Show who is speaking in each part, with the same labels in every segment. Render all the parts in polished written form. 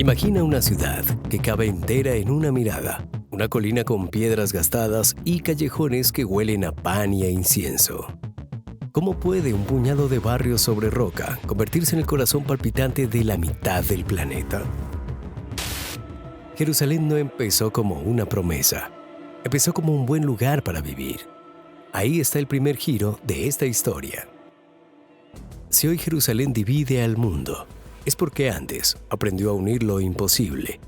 Speaker 1: Imagina una ciudad que cabe entera en una mirada, una colina con piedras gastadas y callejones que huelen a pan y a incienso. ¿Cómo puede un puñado de barrios sobre roca convertirse en el corazón palpitante de la mitad del planeta? Jerusalén no empezó como una promesa, empezó como un buen lugar para vivir. Ahí está el primer giro de esta historia. Si hoy Jerusalén divide al mundo, es porque antes aprendió a unir lo imposible.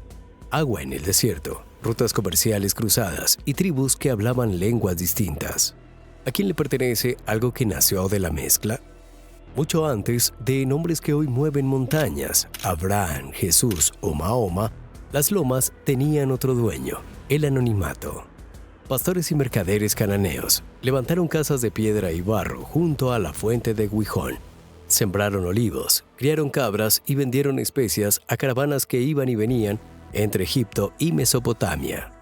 Speaker 1: Agua en el desierto, rutas comerciales cruzadas y tribus que hablaban lenguas distintas. ¿A quién le pertenece algo que nació de la mezcla? Mucho antes de nombres que hoy mueven montañas, Abraham, Jesús o Mahoma, las lomas tenían otro dueño, el anonimato. Pastores y mercaderes cananeos levantaron casas de piedra y barro junto a la fuente de Gihón. Sembraron olivos, criaron cabras y vendieron especias a caravanas que iban y venían entre Egipto y Mesopotamia.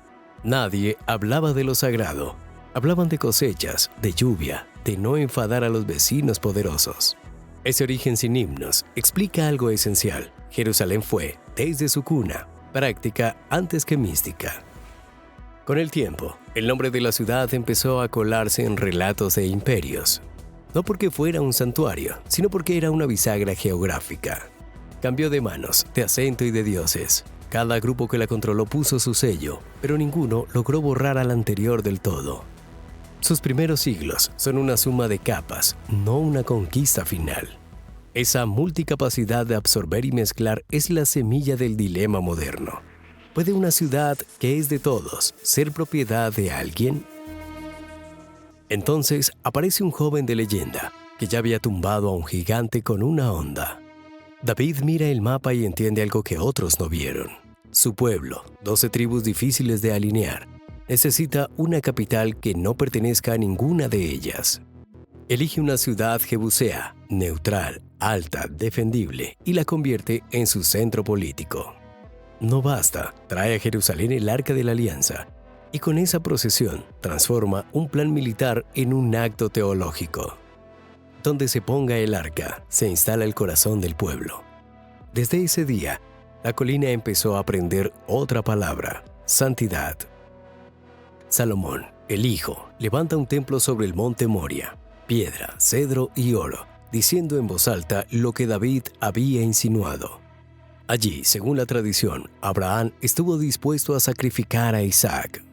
Speaker 1: Nadie hablaba de lo sagrado. Hablaban de cosechas, de lluvia, de no enfadar a los vecinos poderosos. Ese origen sin himnos explica algo esencial. Jerusalén fue, desde su cuna, práctica antes que mística. Con el tiempo, el nombre de la ciudad empezó a colarse en relatos de imperios. No porque fuera un santuario, sino porque era una bisagra geográfica. Cambió de manos, de acento y de dioses. Cada grupo que la controló puso su sello, pero ninguno logró borrar al anterior del todo. Sus primeros siglos son una suma de capas, no una conquista final. Esa multicapacidad de absorber y mezclar es la semilla del dilema moderno. ¿Puede una ciudad que es de todos ser propiedad de alguien? Entonces aparece un joven de leyenda que ya había tumbado a un gigante con una honda. David mira el mapa y entiende algo que otros no vieron. Su pueblo, 12 tribus difíciles de alinear, necesita una capital que no pertenezca a ninguna de ellas. Elige una ciudad jebusea, neutral, alta, defendible, y la convierte en su centro político. No basta, trae a Jerusalén el Arca de la Alianza, y con esa procesión transforma un plan militar en un acto teológico. Donde se ponga el arca, se instala el corazón del pueblo. Desde ese día, la colina empezó a aprender otra palabra: santidad. Salomón, el hijo, levanta un templo sobre el monte Moria, piedra, cedro y oro, diciendo en voz alta lo que David había insinuado. Allí, según la tradición, Abraham estuvo dispuesto a sacrificar a Isaac.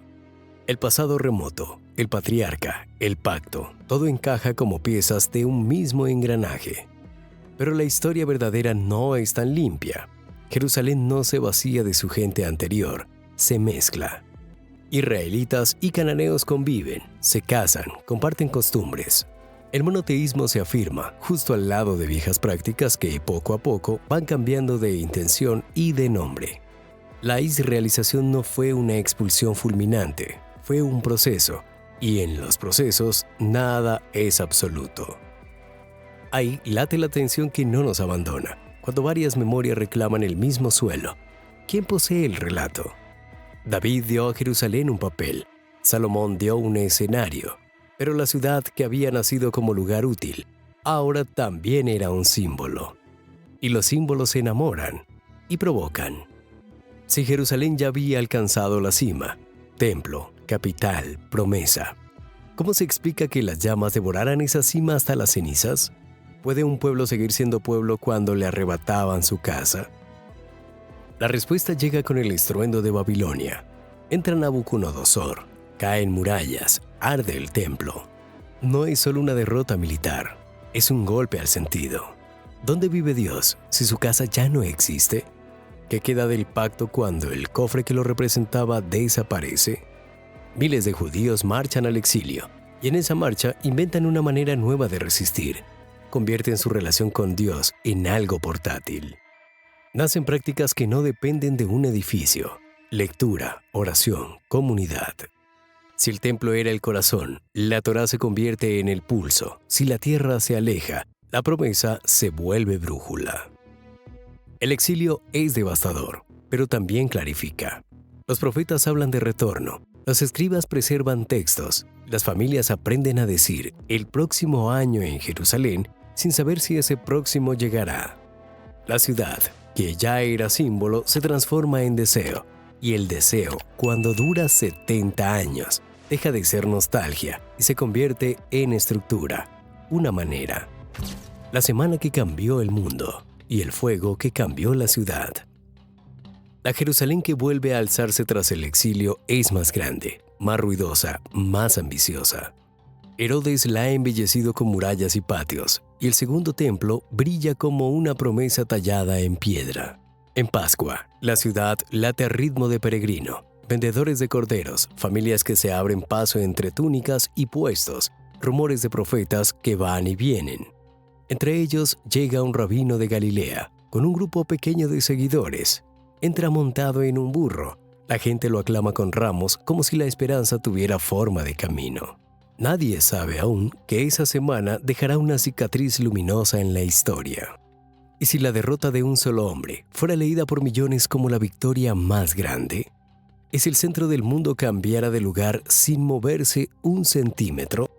Speaker 1: El pasado remoto, el patriarca, el pacto, todo encaja como piezas de un mismo engranaje. Pero la historia verdadera no es tan limpia. Jerusalén no se vacía de su gente anterior, se mezcla. Israelitas y cananeos conviven, se casan, comparten costumbres. El monoteísmo se afirma justo al lado de viejas prácticas que poco a poco van cambiando de intención y de nombre. La israelización no fue una expulsión fulminante, fue un proceso, y en los procesos nada es absoluto. Ahí late la tensión que no nos abandona, cuando varias memorias reclaman el mismo suelo. ¿Quién posee el relato? David dio a Jerusalén un papel, Salomón dio un escenario, pero la ciudad que había nacido como lugar útil, ahora también era un símbolo. Y los símbolos se enamoran y provocan. Si Jerusalén ya había alcanzado la cima, templo, capital, promesa, ¿cómo se explica que las llamas devoraran esa cima hasta las cenizas? ¿Puede un pueblo seguir siendo pueblo cuando le arrebataban su casa? La respuesta llega con el estruendo de Babilonia. Entra Nabucodonosor, caen murallas, arde el templo. No es solo una derrota militar, es un golpe al sentido. ¿Dónde vive Dios si su casa ya no existe? ¿Qué queda del pacto cuando el cofre que lo representaba desaparece? Miles de judíos marchan al exilio, y en esa marcha inventan una manera nueva de resistir. Convierten su relación con Dios en algo portátil. Nacen prácticas que no dependen de un edificio: lectura, oración, comunidad. Si el templo era el corazón, la Torá se convierte en el pulso. Si la tierra se aleja, la promesa se vuelve brújula. El exilio es devastador, pero también clarifica. Los profetas hablan de retorno, los escribas preservan textos, las familias aprenden a decir el próximo año en Jerusalén sin saber si ese próximo llegará. La ciudad que ya era símbolo, se transforma en deseo. Y el deseo, cuando dura 70 años, deja de ser nostalgia y se convierte en estructura, una manera. La semana que cambió el mundo y el fuego que cambió la ciudad. La Jerusalén que vuelve a alzarse tras el exilio es más grande, más ruidosa, más ambiciosa. Herodes la ha embellecido con murallas y patios, y el segundo templo brilla como una promesa tallada en piedra. En Pascua, la ciudad late a ritmo de peregrino. Vendedores de corderos, familias que se abren paso entre túnicas y puestos, rumores de profetas que van y vienen. Entre ellos llega un rabino de Galilea, con un grupo pequeño de seguidores. Entra montado en un burro. La gente lo aclama con ramos como si la esperanza tuviera forma de camino. Nadie sabe aún que esa semana dejará una cicatriz luminosa en la historia. Y si la derrota de un solo hombre fuera leída por millones como la victoria más grande, ¿y si el centro del mundo cambiara de lugar sin moverse un centímetro?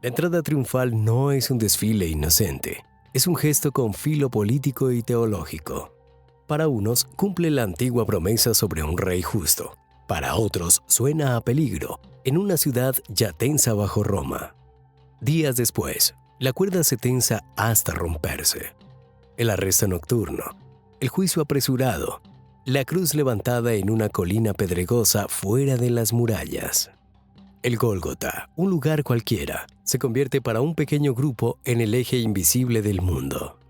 Speaker 1: La entrada triunfal no es un desfile inocente, es un gesto con filo político y teológico. Para unos cumple la antigua promesa sobre un rey justo, para otros suena a peligro en una ciudad ya tensa bajo Roma. Días después, la cuerda se tensa hasta romperse. El arresto nocturno, el juicio apresurado, la cruz levantada en una colina pedregosa fuera de las murallas. El Gólgota, un lugar cualquiera, se convierte para un pequeño grupo en el eje invisible del mundo.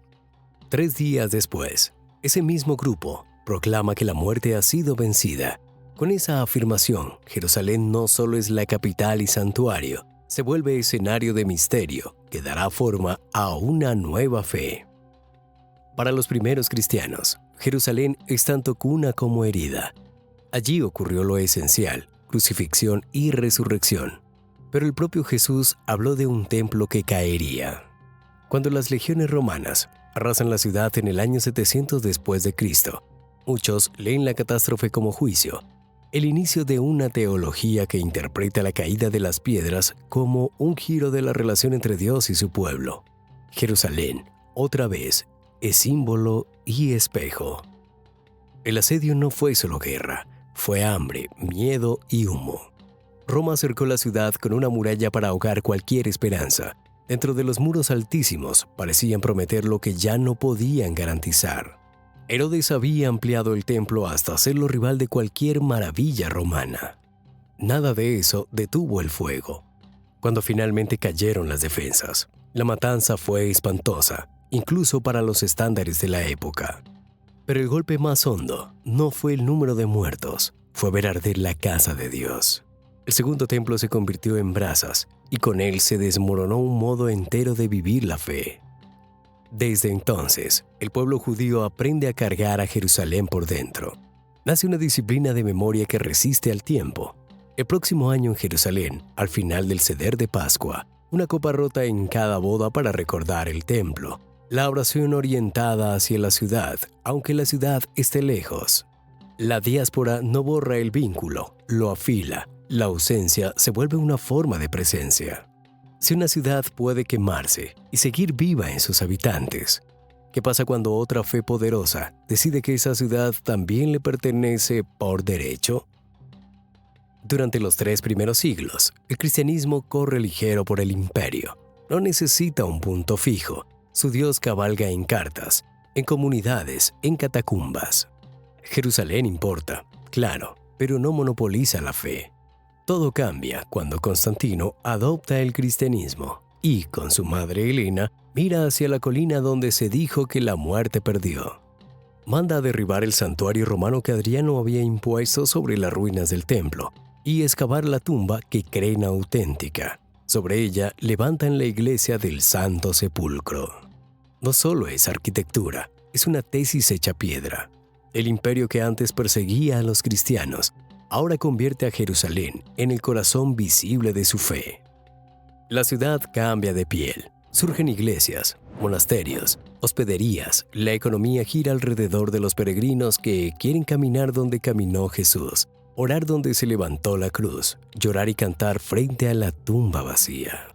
Speaker 1: 3 días después, ese mismo grupo proclama que la muerte ha sido vencida. Con esa afirmación, Jerusalén no solo es la capital y santuario, se vuelve escenario de misterio que dará forma a una nueva fe. Para los primeros cristianos, Jerusalén es tanto cuna como herida. Allí ocurrió lo esencial, crucifixión y resurrección. Pero el propio Jesús habló de un templo que caería. Cuando las legiones romanas arrasan la ciudad en el año 700 después de Cristo, muchos leen la catástrofe como juicio, el inicio de una teología que interpreta la caída de las piedras como un giro de la relación entre Dios y su pueblo. Jerusalén, otra vez, es símbolo y espejo. El asedio no fue solo guerra, fue hambre, miedo y humo. Roma cercó la ciudad con una muralla para ahogar cualquier esperanza. Dentro de los muros altísimos parecían prometer lo que ya no podían garantizar. Herodes había ampliado el templo hasta hacerlo rival de cualquier maravilla romana. Nada de eso detuvo el fuego. Cuando finalmente cayeron las defensas, la matanza fue espantosa, incluso para los estándares de la época. Pero el golpe más hondo no fue el número de muertos, fue ver arder la casa de Dios. El segundo templo se convirtió en brasas y con él se desmoronó un modo entero de vivir la fe. Desde entonces, el pueblo judío aprende a cargar a Jerusalén por dentro. Nace una disciplina de memoria que resiste al tiempo. El próximo año en Jerusalén, al final del Seder de Pascua, una copa rota en cada boda para recordar el templo. La oración orientada hacia la ciudad, aunque la ciudad esté lejos. La diáspora no borra el vínculo, lo afila. La ausencia se vuelve una forma de presencia. Si una ciudad puede quemarse y seguir viva en sus habitantes, ¿qué pasa cuando otra fe poderosa decide que esa ciudad también le pertenece por derecho? Durante los 3 primeros siglos, el cristianismo corre ligero por el imperio. No necesita un punto fijo. Su Dios cabalga en cartas, en comunidades, en catacumbas. Jerusalén importa, claro, pero no monopoliza la fe. Todo cambia cuando Constantino adopta el cristianismo y, con su madre Helena, mira hacia la colina donde se dijo que la muerte perdió. Manda a derribar el santuario romano que Adriano había impuesto sobre las ruinas del templo y excavar la tumba que creen auténtica. Sobre ella levantan la iglesia del Santo Sepulcro. No solo es arquitectura, es una tesis hecha piedra. El imperio que antes perseguía a los cristianos ahora convierte a Jerusalén en el corazón visible de su fe. La ciudad cambia de piel. Surgen iglesias, monasterios, hospederías. La economía gira alrededor de los peregrinos que quieren caminar donde caminó Jesús, orar donde se levantó la cruz, llorar y cantar frente a la tumba vacía.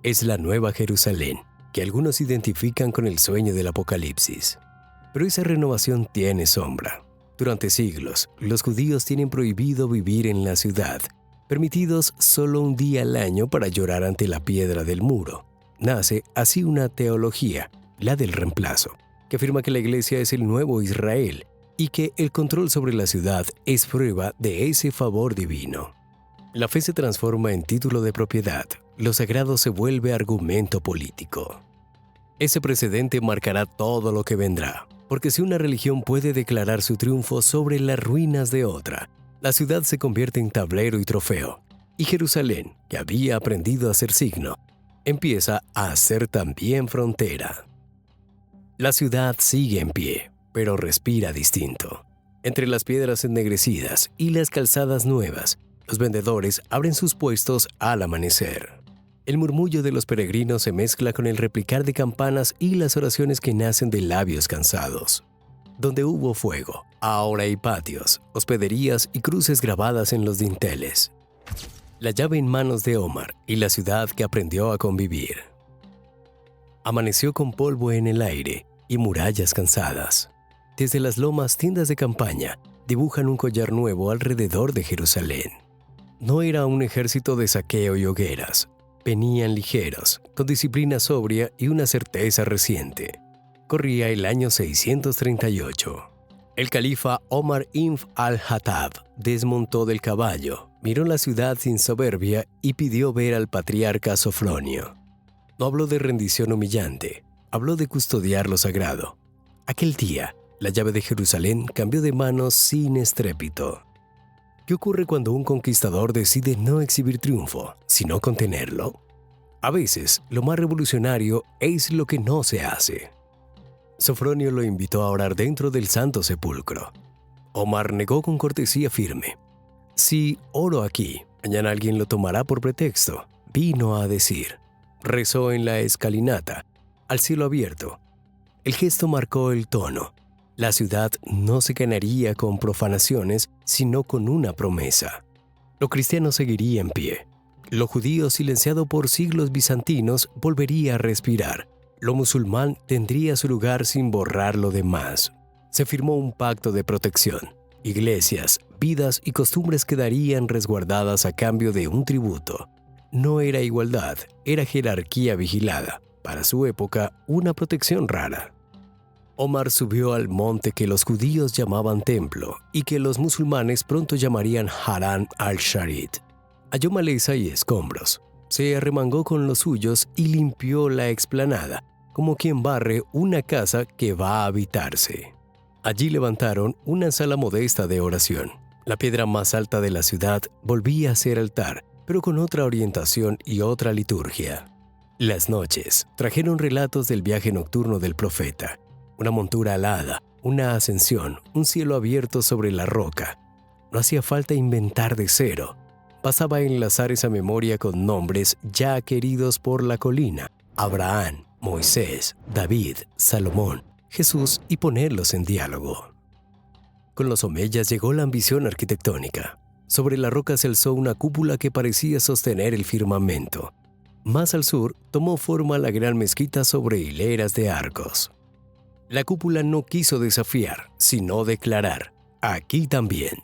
Speaker 1: Es la nueva Jerusalén, que algunos identifican con el sueño del Apocalipsis. Pero esa renovación tiene sombra. Durante siglos, los judíos tienen prohibido vivir en la ciudad, permitidos solo un día al año para llorar ante la piedra del muro. Nace así una teología, la del reemplazo, que afirma que la iglesia es el nuevo Israel y que el control sobre la ciudad es prueba de ese favor divino. La fe se transforma en título de propiedad, lo sagrado se vuelve argumento político. Ese precedente marcará todo lo que vendrá, porque si una religión puede declarar su triunfo sobre las ruinas de otra, la ciudad se convierte en tablero y trofeo, y Jerusalén, que había aprendido a ser signo, empieza a ser también frontera. La ciudad sigue en pie, pero respira distinto. Entre las piedras ennegrecidas y las calzadas nuevas, los vendedores abren sus puestos al amanecer. El murmullo de los peregrinos se mezcla con el replicar de campanas y las oraciones que nacen de labios cansados. Donde hubo fuego, ahora hay patios, hospederías y cruces grabadas en los dinteles. La llave en manos de Omar y la ciudad que aprendió a convivir. Amaneció con polvo en el aire y murallas cansadas. Desde las lomas, tiendas de campaña dibujan un collar nuevo alrededor de Jerusalén. No era un ejército de saqueo y hogueras. Venían ligeros, con disciplina sobria y una certeza reciente. Corría el año 638. El califa Omar ibn al-Khattab desmontó del caballo, miró la ciudad sin soberbia y pidió ver al patriarca Sofronio. No habló de rendición humillante, habló de custodiar lo sagrado. Aquel día, la llave de Jerusalén cambió de manos sin estrépito. ¿Qué ocurre cuando un conquistador decide no exhibir triunfo, sino contenerlo? A veces, lo más revolucionario es lo que no se hace. Sofronio lo invitó a orar dentro del Santo Sepulcro. Omar negó con cortesía firme. Si oro aquí, mañana alguien lo tomará por pretexto, vino a decir. Rezó en la escalinata, al cielo abierto. El gesto marcó el tono. La ciudad no se ganaría con profanaciones, sino con una promesa. Lo cristiano seguiría en pie. Lo judío, silenciado por siglos bizantinos, volvería a respirar. Lo musulmán tendría su lugar sin borrar lo demás. Se firmó un pacto de protección. Iglesias, vidas y costumbres quedarían resguardadas a cambio de un tributo. No era igualdad, era jerarquía vigilada. Para su época, una protección rara. Omar subió al monte que los judíos llamaban templo y que los musulmanes pronto llamarían Haram al-Sharid. Halló maleza y escombros. Se arremangó con los suyos y limpió la explanada, como quien barre una casa que va a habitarse. Allí levantaron una sala modesta de oración. La piedra más alta de la ciudad volvía a ser altar, pero con otra orientación y otra liturgia. Las noches trajeron relatos del viaje nocturno del profeta. Una montura alada, una ascensión, un cielo abierto sobre la roca. No hacía falta inventar de cero. Bastaba enlazar esa memoria con nombres ya queridos por la colina: Abraham, Moisés, David, Salomón, Jesús, y ponerlos en diálogo. Con los omeyas llegó la ambición arquitectónica. Sobre la roca se alzó una cúpula que parecía sostener el firmamento. Más al sur tomó forma la gran mezquita sobre hileras de arcos. La cúpula no quiso desafiar, sino declarar: aquí también.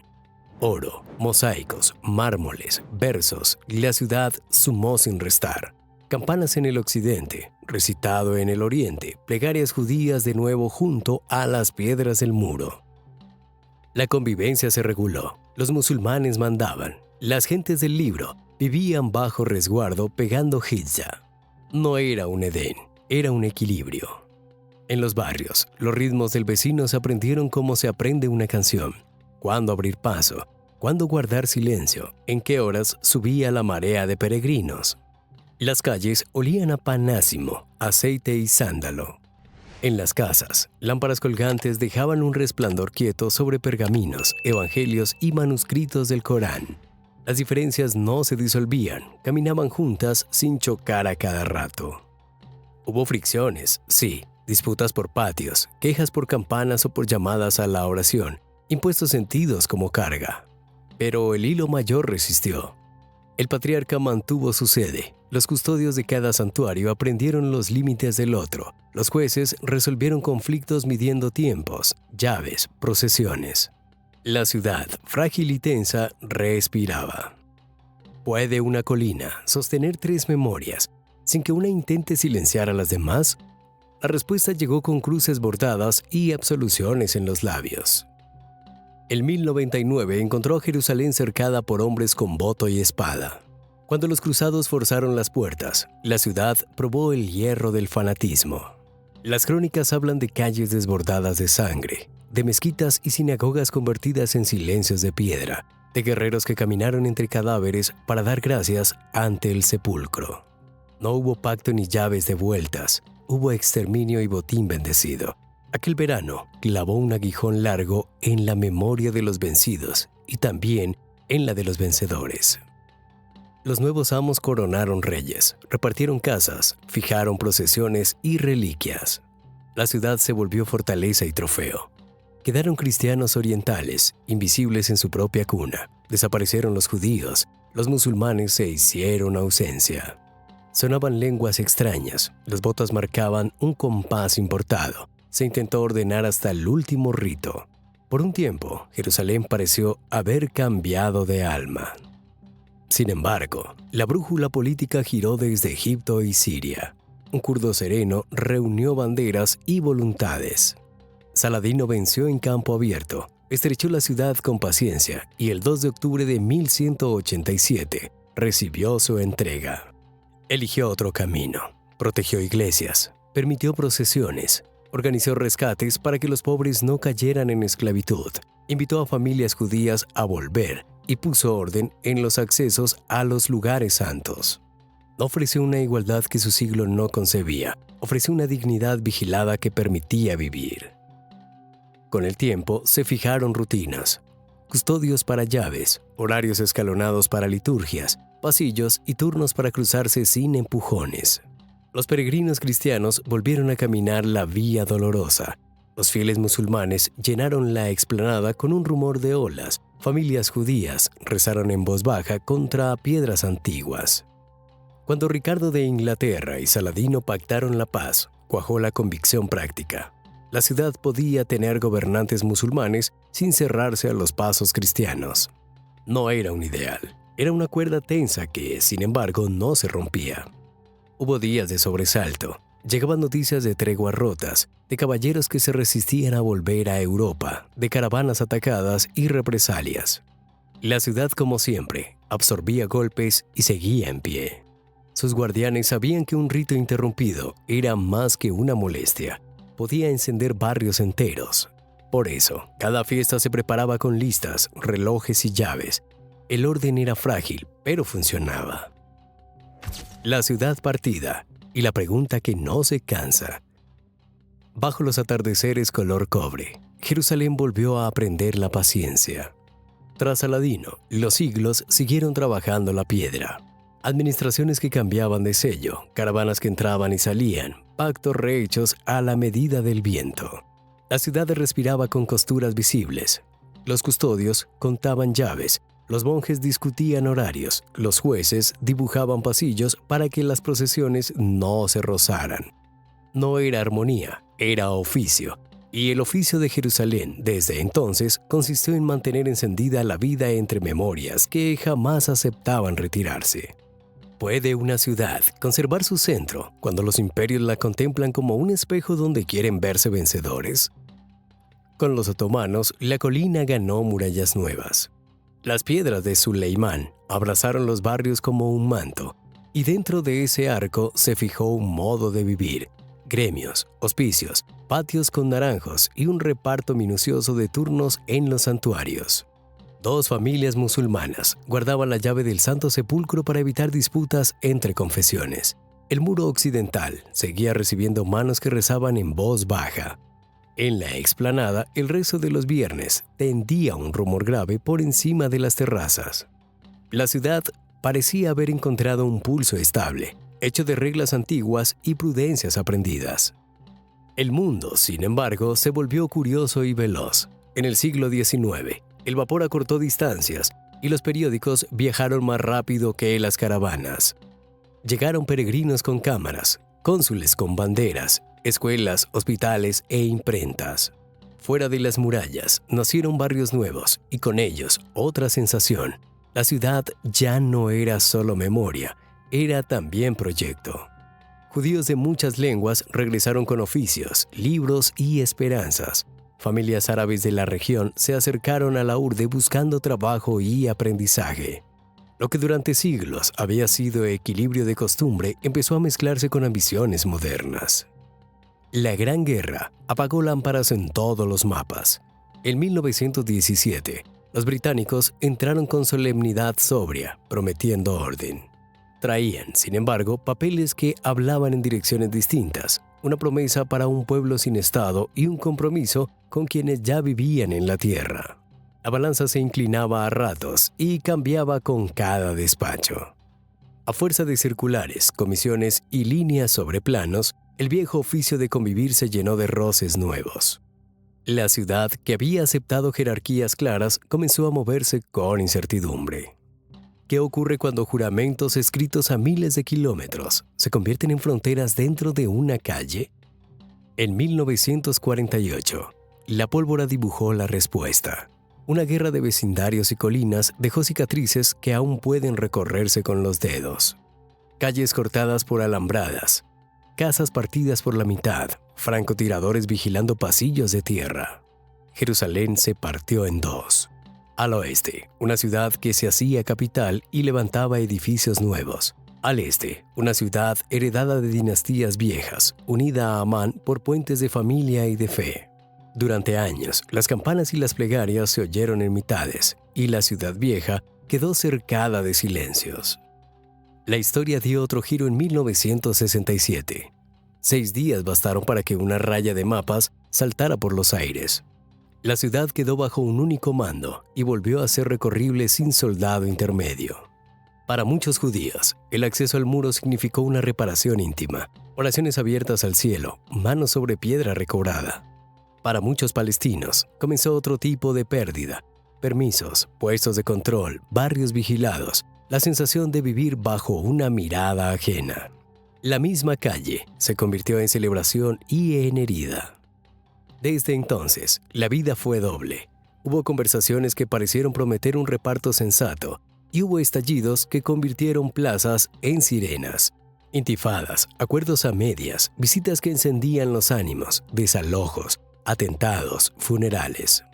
Speaker 1: Oro, mosaicos, mármoles, versos, la ciudad sumó sin restar. Campanas en el occidente, recitado en el oriente, plegarias judías de nuevo junto a las piedras del muro. La convivencia se reguló, los musulmanes mandaban, las gentes del libro vivían bajo resguardo pegando hijja. No era un Edén, era un equilibrio. En los barrios, los ritmos del vecino se aprendieron como se aprende una canción. Cuándo abrir paso, cuándo guardar silencio, en qué horas subía la marea de peregrinos. Las calles olían a panásimo, aceite y sándalo. En las casas, lámparas colgantes dejaban un resplandor quieto sobre pergaminos, evangelios y manuscritos del Corán. Las diferencias no se disolvían, caminaban juntas sin chocar a cada rato. Hubo fricciones, sí, disputas por patios, quejas por campanas o por llamadas a la oración, impuestos sentidos como carga. Pero el hilo mayor resistió. El patriarca mantuvo su sede, Los custodios de cada santuario aprendieron los límites del otro. Los jueces resolvieron conflictos midiendo tiempos, llaves, procesiones. La ciudad, frágil y tensa, respiraba. ¿Puede una colina sostener 3 memorias sin que una intente silenciar a las demás? La respuesta llegó con cruces bordadas y absoluciones en los labios. El 1099 encontró a Jerusalén cercada por hombres con boto y espada. Cuando los cruzados forzaron las puertas, la ciudad probó el hierro del fanatismo. Las crónicas hablan de calles desbordadas de sangre, de mezquitas y sinagogas convertidas en silencios de piedra, de guerreros que caminaron entre cadáveres para dar gracias ante el sepulcro. No hubo pacto ni llaves de vueltas, hubo exterminio y botín bendecido. Aquel verano clavó un aguijón largo en la memoria de los vencidos y también en la de los vencedores. Los nuevos amos coronaron reyes, repartieron casas, fijaron procesiones y reliquias. La ciudad se volvió fortaleza y trofeo. Quedaron cristianos orientales, invisibles en su propia cuna. Desaparecieron los judíos, los musulmanes se hicieron ausencia. Sonaban lenguas extrañas, las botas marcaban un compás importado. Se intentó ordenar hasta el último rito. Por un tiempo, Jerusalén pareció haber cambiado de alma. Sin embargo, la brújula política giró desde Egipto y Siria. Un kurdo sereno reunió banderas y voluntades. Saladino venció en campo abierto, estrechó la ciudad con paciencia y el 2 de octubre de 1187 recibió su entrega. Eligió otro camino, protegió iglesias, permitió procesiones, organizó rescates para que los pobres no cayeran en esclavitud, invitó a familias judías a volver y puso orden en los accesos a los lugares santos. No ofreció una igualdad que su siglo no concebía, ofreció una dignidad vigilada que permitía vivir. Con el tiempo se fijaron rutinas, custodios para llaves, horarios escalonados para liturgias, pasillos y turnos para cruzarse sin empujones. Los peregrinos cristianos volvieron a caminar la vía dolorosa. Los fieles musulmanes llenaron la explanada con un rumor de olas. Familias judías rezaron en voz baja contra piedras antiguas. Cuando Ricardo de Inglaterra y Saladino pactaron la paz, cuajó la convicción práctica. La ciudad podía tener gobernantes musulmanes sin cerrarse a los pasos cristianos. No era un ideal, era una cuerda tensa que, sin embargo, no se rompía. Hubo días de sobresalto. Llegaban noticias de treguas rotas, de caballeros que se resistían a volver a Europa, de caravanas atacadas y represalias. La ciudad, como siempre, absorbía golpes y seguía en pie. Sus guardianes sabían que un rito interrumpido era más que una molestia. Podía encender barrios enteros. Por eso, cada fiesta se preparaba con listas, relojes y llaves. El orden era frágil, pero funcionaba. La ciudad partida. Y la pregunta que no se cansa. Bajo los atardeceres color cobre, Jerusalén volvió a aprender la paciencia. Tras Saladino, los siglos siguieron trabajando la piedra. Administraciones que cambiaban de sello, caravanas que entraban y salían, pactos rehechos a la medida del viento. La ciudad respiraba con costuras visibles. Los custodios contaban llaves. Los monjes discutían horarios, los jueces dibujaban pasillos para que las procesiones no se rozaran. No era armonía, era oficio, y el oficio de Jerusalén desde entonces consistió en mantener encendida la vida entre memorias que jamás aceptaban retirarse. ¿Puede una ciudad conservar su centro cuando los imperios la contemplan como un espejo donde quieren verse vencedores? Con los otomanos, la colina ganó murallas nuevas. Las piedras de Suleimán abrazaron los barrios como un manto, y dentro de ese arco se fijó un modo de vivir, gremios, hospicios, patios con naranjos y un reparto minucioso de turnos en los santuarios. 2 familias musulmanas guardaban la llave del Santo Sepulcro para evitar disputas entre confesiones. El muro occidental seguía recibiendo manos que rezaban en voz baja. En la explanada, el rezo de los viernes tendía un rumor grave por encima de las terrazas. La ciudad parecía haber encontrado un pulso estable, hecho de reglas antiguas y prudencias aprendidas. El mundo, sin embargo, se volvió curioso y veloz. En el siglo XIX, el vapor acortó distancias y los periódicos viajaron más rápido que las caravanas. Llegaron peregrinos con cámaras, cónsules con banderas, escuelas, hospitales e imprentas. Fuera de las murallas nacieron barrios nuevos y con ellos otra sensación. La ciudad ya no era solo memoria, era también proyecto. Judíos de muchas lenguas regresaron con oficios, libros y esperanzas. Familias árabes de la región se acercaron a la urbe buscando trabajo y aprendizaje. Lo que durante siglos había sido equilibrio de costumbre empezó a mezclarse con ambiciones modernas. La Gran Guerra apagó lámparas en todos los mapas. En 1917, los británicos entraron con solemnidad sobria, prometiendo orden. Traían, sin embargo, papeles que hablaban en direcciones distintas, una promesa para un pueblo sin Estado y un compromiso con quienes ya vivían en la tierra. La balanza se inclinaba a ratos y cambiaba con cada despacho. A fuerza de circulares, comisiones y líneas sobre planos, el viejo oficio de convivir se llenó de roces nuevos. La ciudad, que había aceptado jerarquías claras, comenzó a moverse con incertidumbre. ¿Qué ocurre cuando juramentos escritos a miles de kilómetros se convierten en fronteras dentro de una calle? En 1948, la pólvora dibujó la respuesta. Una guerra de vecindarios y colinas dejó cicatrices que aún pueden recorrerse con los dedos. Calles cortadas por alambradas, casas partidas por la mitad, francotiradores vigilando pasillos de tierra. Jerusalén se partió en dos. Al oeste, una ciudad que se hacía capital y levantaba edificios nuevos. Al este, una ciudad heredada de dinastías viejas, unida a Amán por puentes de familia y de fe. Durante años, las campanas y las plegarias se oyeron en mitades, y la ciudad vieja quedó cercada de silencios. La historia dio otro giro en 1967. 6 días bastaron para que una raya de mapas saltara por los aires. La ciudad quedó bajo un único mando y volvió a ser recorrible sin soldado intermedio. Para muchos judíos, el acceso al muro significó una reparación íntima, oraciones abiertas al cielo, manos sobre piedra recobrada. Para muchos palestinos, comenzó otro tipo de pérdida: permisos, puestos de control, barrios vigilados, la sensación de vivir bajo una mirada ajena. La misma calle se convirtió en celebración y en herida. Desde entonces, la vida fue doble. Hubo conversaciones que parecieron prometer un reparto sensato, y hubo estallidos que convirtieron plazas en sirenas. Intifadas, acuerdos a medias, visitas que encendían los ánimos, desalojos, atentados, funerales.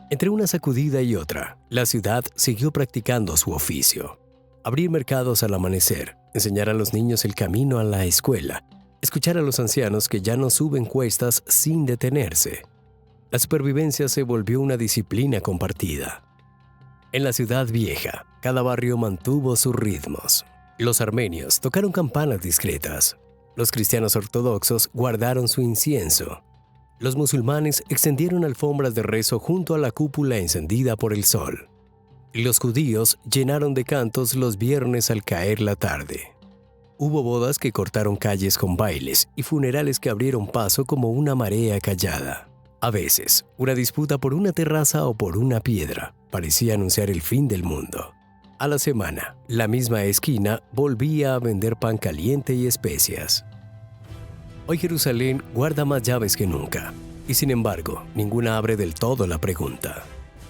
Speaker 1: Entre una sacudida y otra, la ciudad siguió practicando su oficio. Abrir mercados al amanecer, enseñar a los niños el camino a la escuela, escuchar a los ancianos que ya no suben cuestas sin detenerse. La supervivencia se volvió una disciplina compartida. En la ciudad vieja, cada barrio mantuvo sus ritmos. Los armenios tocaron campanas discretas. Los cristianos ortodoxos guardaron su incienso. Los musulmanes extendieron alfombras de rezo junto a la cúpula encendida por el sol. Los judíos llenaron de cantos los viernes al caer la tarde. Hubo bodas que cortaron calles con bailes y funerales que abrieron paso como una marea callada. A veces, una disputa por una terraza o por una piedra parecía anunciar el fin del mundo. A la semana, la misma esquina volvía a vender pan caliente y especias. Hoy Jerusalén guarda más llaves que nunca, y sin embargo, ninguna abre del todo la pregunta: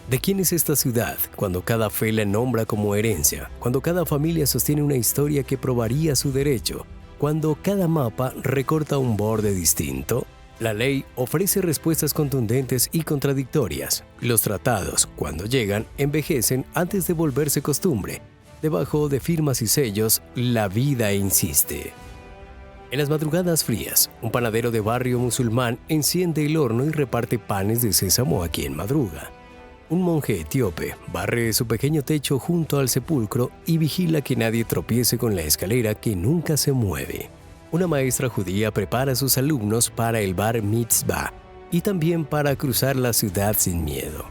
Speaker 1: ¿de quién es esta ciudad cuando cada fe la nombra como herencia, cuando cada familia sostiene una historia que probaría su derecho, cuando cada mapa recorta un borde distinto? La ley ofrece respuestas contundentes y contradictorias. Los tratados, cuando llegan, envejecen antes de volverse costumbre. Debajo de firmas y sellos, la vida insiste. En las madrugadas frías, un panadero de barrio musulmán enciende el horno y reparte panes de sésamo a quien madruga. Un monje etíope barre su pequeño techo junto al sepulcro y vigila que nadie tropiece con la escalera que nunca se mueve. Una maestra judía prepara a sus alumnos para el bar mitzvah y también para cruzar la ciudad sin miedo.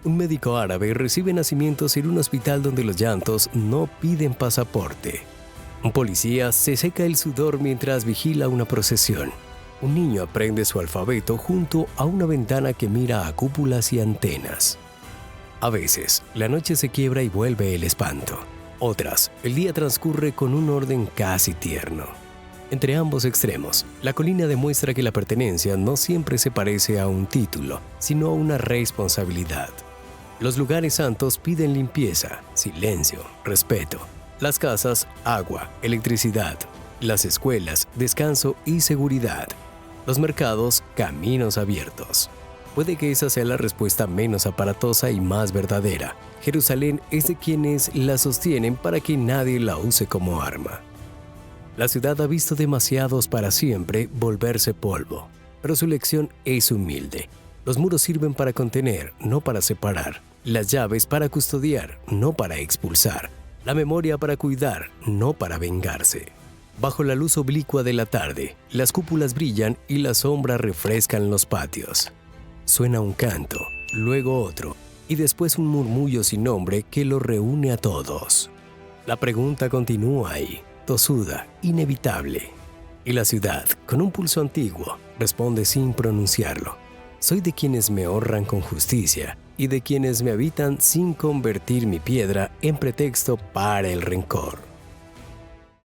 Speaker 1: Un médico árabe recibe nacimientos en un hospital donde los llantos no piden pasaporte. Un policía se seca el sudor mientras vigila una procesión. Un niño aprende su alfabeto junto a una ventana que mira a cúpulas y antenas. A veces, la noche se quiebra y vuelve el espanto. Otras, el día transcurre con un orden casi tierno. Entre ambos extremos, la colina demuestra que la pertenencia no siempre se parece a un título, sino a una responsabilidad. Los lugares santos piden limpieza, silencio, respeto. Las casas, agua, electricidad. Las escuelas, descanso y seguridad. Los mercados, caminos abiertos. Puede que esa sea la respuesta menos aparatosa y más verdadera. Jerusalén es de quienes la sostienen para que nadie la use como arma. La ciudad ha visto demasiados para siempre volverse polvo, pero su lección es humilde. Los muros sirven para contener, no para separar. Las llaves para custodiar, no para expulsar. La memoria para cuidar, no para vengarse. Bajo la luz oblicua de la tarde, las cúpulas brillan y la sombra refrescan los patios. Suena un canto, luego otro, y después un murmullo sin nombre que los reúne a todos. La pregunta continúa ahí, tosuda, inevitable. Y la ciudad, con un pulso antiguo, responde sin pronunciarlo. Soy de quienes me honran con justicia y de quienes me habitan sin convertir mi piedra en pretexto para el rencor.